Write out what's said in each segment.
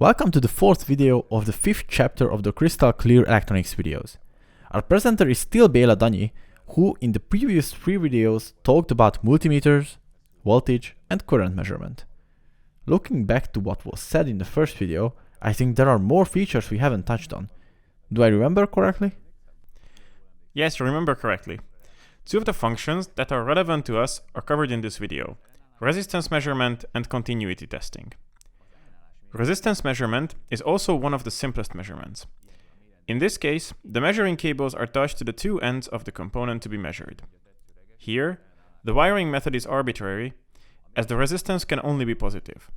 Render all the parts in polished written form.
Welcome to the fourth video of the fifth chapter of the Crystal Clear Electronics videos. Our presenter is still Béla Danyi, who in the previous three videos talked about multimeters, voltage and current measurement. Looking back to what was said in the first video, I think there are more features we haven't touched on. Do I remember correctly? Yes, you remember correctly. Two of the functions that are relevant to us are covered in this video: resistance measurement and continuity testing. Resistance measurement is also one of the simplest measurements. In this case, the measuring cables are attached to the two ends of the component to be measured. Here, the wiring method is arbitrary, as the resistance can only be positive.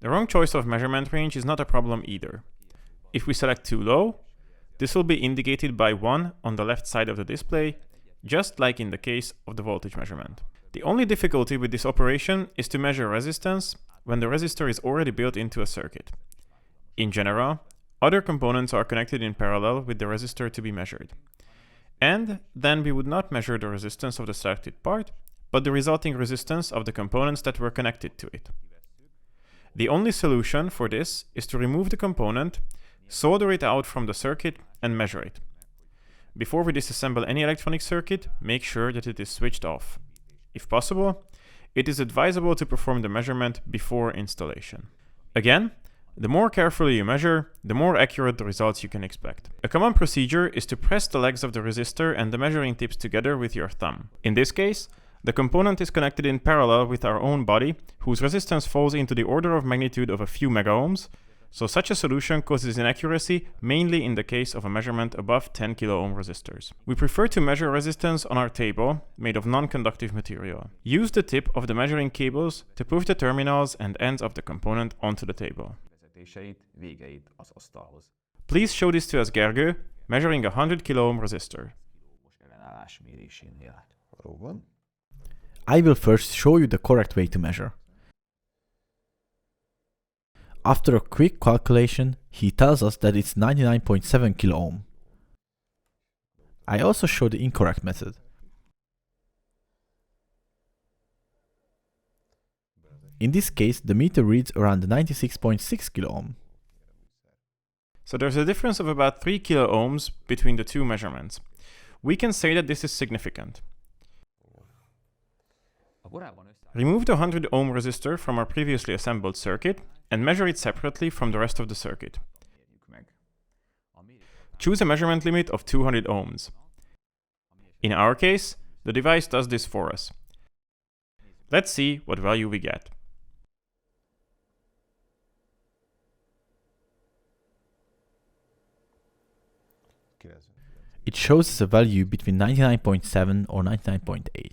The wrong choice of measurement range is not a problem either. If we select too low, this will be indicated by 1 on the left side of the display, just like in the case of the voltage measurement. The only difficulty with this operation is to measure resistance when the resistor is already built into a circuit. In general, other components are connected in parallel with the resistor to be measured. And then we would not measure the resistance of the selected part, but the resulting resistance of the components that were connected to it. The only solution for this is to remove the component, solder it out from the circuit, and measure it. Before we disassemble any electronic circuit, make sure that it is switched off. If possible, it is advisable to perform the measurement before installation. Again, the more carefully you measure, the more accurate the results you can expect. A common procedure is to press the legs of the resistor and the measuring tips together with your thumb. In this case, the component is connected in parallel with our own body, whose resistance falls into the order of magnitude of a few megaohms, so such a solution causes inaccuracy mainly in the case of a measurement above 10 kilo-ohm resistors. We prefer to measure resistance on our table, made of non-conductive material. Use the tip of the measuring cables to push the terminals and ends of the component onto the table. Please show this to us, Gergő, measuring a 100 kilo-ohm resistor. I will first show you the correct way to measure. After a quick calculation, he tells us that it's 99.7 kilo-ohm. I also show the incorrect method. In this case, the meter reads around 96.6 kilo-ohm. So there's a difference of about 3 kilo-ohms between the two measurements. We can say that this is significant. Remove the 100 ohm resistor from our previously assembled circuit and measure it separately from the rest of the circuit. Choose a measurement limit of 200 ohms. In our case, the device does this for us. Let's see what value we get. It shows us a value between 99.7 or 99.8.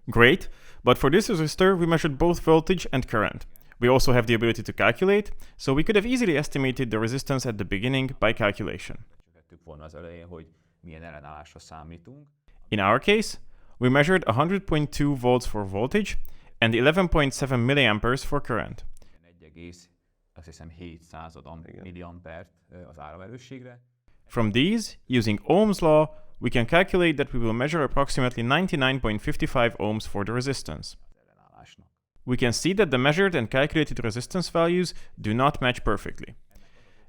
Great, but for this resistor we measured both voltage and current. We also have the ability to calculate, so we could have easily estimated the resistance at the beginning by calculation. In our case, we measured 100.2 volts for voltage and 11.7 milliamperes for current. From these, using Ohm's law, we can calculate that we will measure approximately 99.55 ohms for the resistance. We can see that the measured and calculated resistance values do not match perfectly.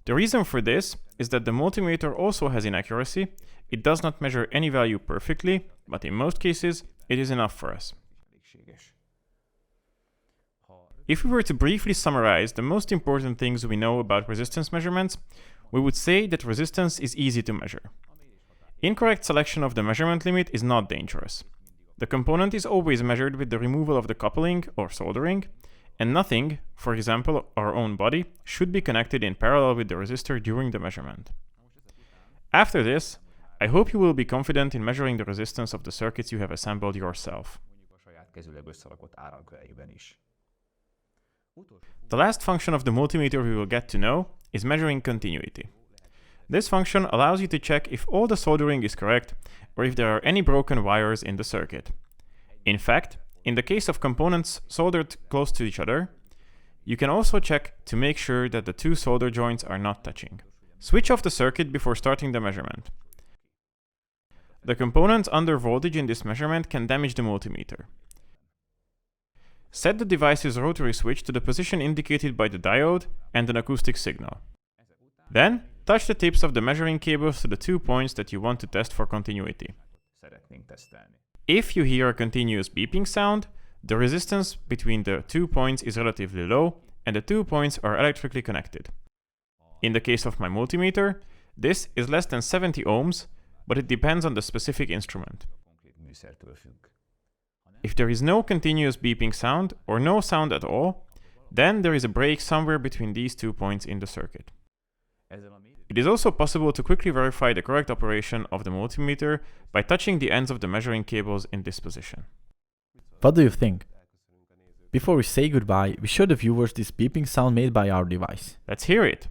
The reason for this is that the multimeter also has inaccuracy. It does not measure any value perfectly, but in most cases, it is enough for us. If we were to briefly summarize the most important things we know about resistance measurements, we would say that resistance is easy to measure. Incorrect selection of the measurement limit is not dangerous. The component is always measured with the removal of the coupling or soldering, and nothing, for example our own body, should be connected in parallel with the resistor during the measurement. After this, I hope you will be confident in measuring the resistance of the circuits you have assembled yourself. The last function of the multimeter we will get to know is measuring continuity. This function allows you to check if all the soldering is correct or if there are any broken wires in the circuit. In fact, in the case of components soldered close to each other, you can also check to make sure that the two solder joints are not touching. Switch off the circuit before starting the measurement. The components under voltage in this measurement can damage the multimeter. Set the device's rotary switch to the position indicated by the diode and an acoustic signal. Then, touch the tips of the measuring cables to the 2 points that you want to test for continuity. If you hear a continuous beeping sound, the resistance between the 2 points is relatively low and the 2 points are electrically connected. In the case of my multimeter, this is less than 70 ohms, but it depends on the specific instrument. If there is no continuous beeping sound or no sound at all, then there is a break somewhere between these 2 points in the circuit. It is also possible to quickly verify the correct operation of the multimeter by touching the ends of the measuring cables in this position. What do you think? Before we say goodbye, we show the viewers this beeping sound made by our device. Let's hear it!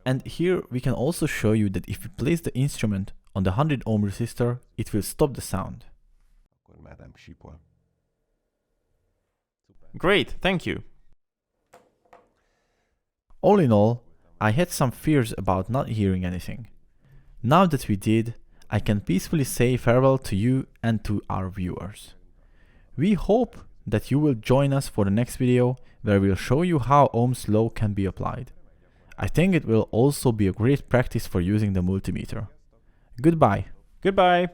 And here we can also show you that if we place the instrument on the 100 ohm resistor, it will stop the sound. Great, thank you! All in all, I had some fears about not hearing anything. Now that we did, I can peacefully say farewell to you and to our viewers. We hope that you will join us for the next video where we'll show you how Ohm's law can be applied. I think it will also be a great practice for using the multimeter. Goodbye. Goodbye!